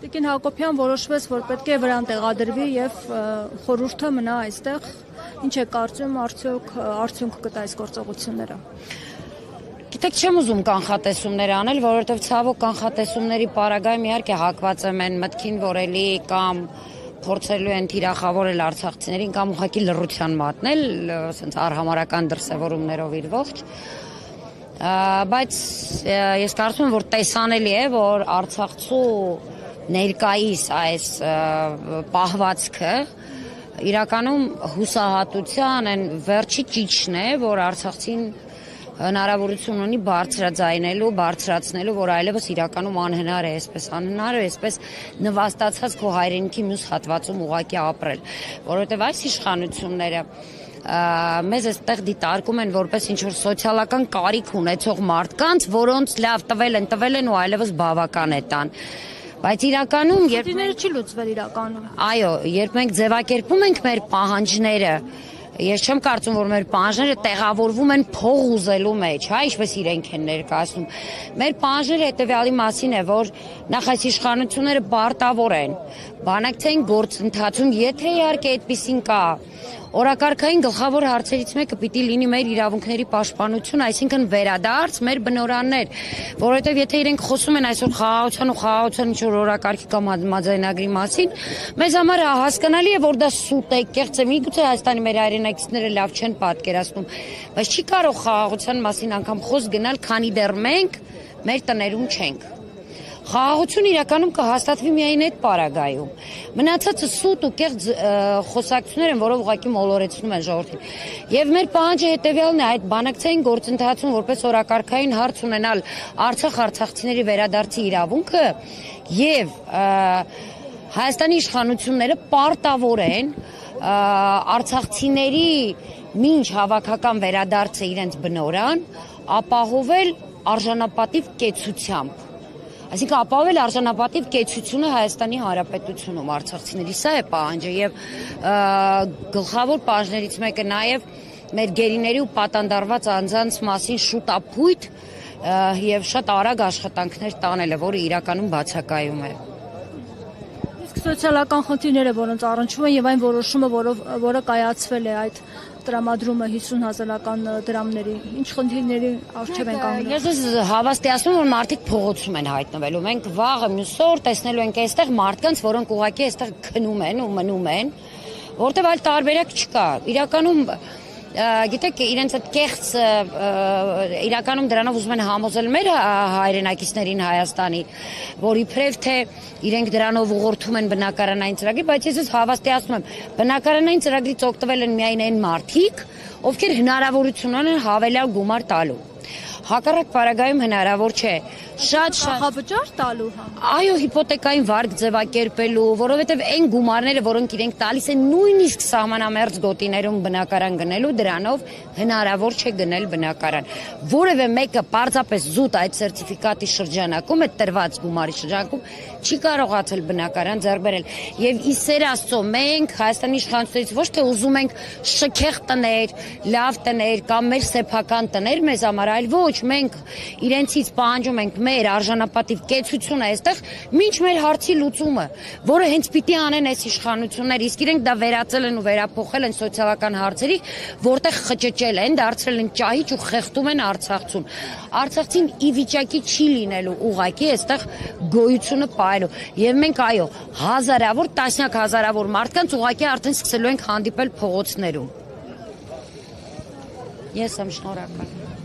Տիկին Հակոբյան որոշվեց, որ պետք է վրան տեղադրվի եւ խորհուրդը մնա այստեղ։ Ինչ է կարծում, արդյոք արդյունք կտա այս գործողությունները։ Գիտեք, չեմ ուզում կանխատեսումներ անել, որովհետև ցավոք կանխատեսումների պարագայում իհարկե հակված եմ այն մտքին, որ էլի կամ փորձելու են թիրախավորել արցախցիներին կամ ուղղակի լռության մատնել, ասենց արհամարական դրսևորումներով իր ողջ։ Բայց ես կարծում եմ, որ տեսանելի է, որ Արցախցու ներկայիս այս պահվածքը իրականում հուսահատության այն վերջի ճիճն է, որ արցախցին հնարավորություն ունի բարձրաձայնելու, բարձրացնելու, որ այլևս իրականում անհնար է, անհնար է, այսպես նվաստացած քո հայրենիքի մյուս հատվածում ուղղակի ապրել, որովհետև այս իշխանությունները մեզ այստեղ դիտարկում են որպես ինչ-որ սոցիալական կարիք ունեցող մարդկանց, որոնց լավ տվել են ու այլևս բավական է տան։ Բայց իրականում, խնդիրները չի լուծվել իրականում։ Այո, երբ մենք ձևակերպում ենք մեր պահանջները, ես չեմ կարծում, որ մեր պահանջները տեղավորվում են փող ուզելու մեջ, հա, ինչպես իրենք են ներկայացնում։ Մեր պահանջները հետևյալի մասին է, որ նախ այս իշխանությունները բարտավոր են, բանակցային գործընթացում, եթե իհարկե այդպիսին կա, օրակարգային գլխավոր հարցերից մեկը պիտի լինի մեր իրավունքների պաշտպանություն, այսինքն վերադարձ մեր բնորաններ, որովհետև եթե իրենք խոսում են այսօր խաղաղության ինչ-որ օրակարգի կամ համաձայնագրի մասին, մեզ համար հասկանալի է, որ դա սուտ է, կեղծ է, միգուցե Հայաստանի մեր հայրենակիցները լավ չեն պատկերացնում, բայց չի կարող խաղաղության մասին անգամ խոսք գնալ, քանի դեռ մենք մեր տներում չենք։ Խաղաղություն իրականում կհաստատվի միայն այդ պարագայում։ Մնացածը սուտ ու կեղծ խոսակցություններ են, որով ուղղակի մոլորեցնում են ժողովրդին։ Եվ մեր պահանջը հետևյալն է, այդ բանակցային գործընթացում որպես օրակարգային հարց ունենալ արցախցիների վերադարձի իրավունքը եւ Հայաստանի իշխանությունները պարտավոր են արցախցիների մինչ հավաքական վերադարձը իրենց բնորան ապահովել արժանապատիվ կեցությամբ։ Այսինքն ապահովել արժանապատիվ կեցությունը Հայաստանի Հանրապետությունում արցախցիների, սա է պահանջը եւ գլխավոր պահանջներից մեկը նաեւ մեր գերիների ու պատանդարված անձանց մասին շուտապույտ եւ շատ արագ աշխատանքներ տանելը, որը իրականում բացակայում է։ Իսկ սոցիալական խնդիրները, որոնց առնչվում են եւ այն որոշումը, որը կայացվել է այդ տրամադրումը 50,000-ական դրամների, ինչ խնդիրների առջև են կանգնել։ Ես հավաստիացնում որ մարդիկ փողոցում են հայտնվելու։ Մենք վաղը մյուս օր տեսնելու ենք այստեղ մարդկանց, որոնք ուղղակի այստեղ քնում են ու մնում են, որտեղ այլ տարբերակ չկա։ Իրականում գիտեք, իրենց այդ կեղծ իրականում դրանով ուզում են համոզել մեր հայրենակիցներին Հայաստանի, որ իբրև թե իրենք դրանով ուղղորդում են բնակարանային ծրագրի, բայց ես հավաստիացնում եմ, բնակարանային ծրագրից օգտվել են միայն այն մարդիկ, ովքեր հնարավորություն ունեն հավելյալ գումար տալու։ Հակառակ պարագայում հնարավոր չէ։ Շատ նախավճար տալու Այո, հիպոթեկային վարկ ձևակերպելու, որովհետև այն գումարները, որոնք իրենք տալիս են նույնիսկ սահմանամերձ գոտիներում բնակարան գնելու, դրանով հնարավոր չէ գնել բնակարան։ Որևէ մեկը պարզապես զուտ այդ սերտիֆիկատի շրջանակում, այդ տրված գումարի շրջանակում չի կարողացել բնակարան ձեռք բերել։ Եվ ի սեր Աստծո, մենք Հայաստանի իշխանություններից ոչ թե ուզում ենք շքեղ տներ, լավ տներ կամ մեր սեփական տներ մեզ համար, այլ ոչ, մենք իրենցից պահանջում ենք մեր արժանապատիվ կեցությունը այստեղ, մինչ մեր հարցի լուծումը, որը հենց պիտի անեն այս իշխանությունները, իսկ իրենք դա վերածել են ու վերափոխել են սոցիալական հարցերի, որտեղ խճճել են, դարձրել են ճահիճ ու խեղդում են Արցախցուն։ Արցախցին ի վիճակի չի լինելու ուղղակի այստեղ գոյությունը պահելու։ Եվ մենք այո, հազարավոր, տասնյակ հազարավոր մարդկանց ուղղակի արդեն սկսելու ենք հանդիպել փողոցներում։ Ես եմ շնորհակալ։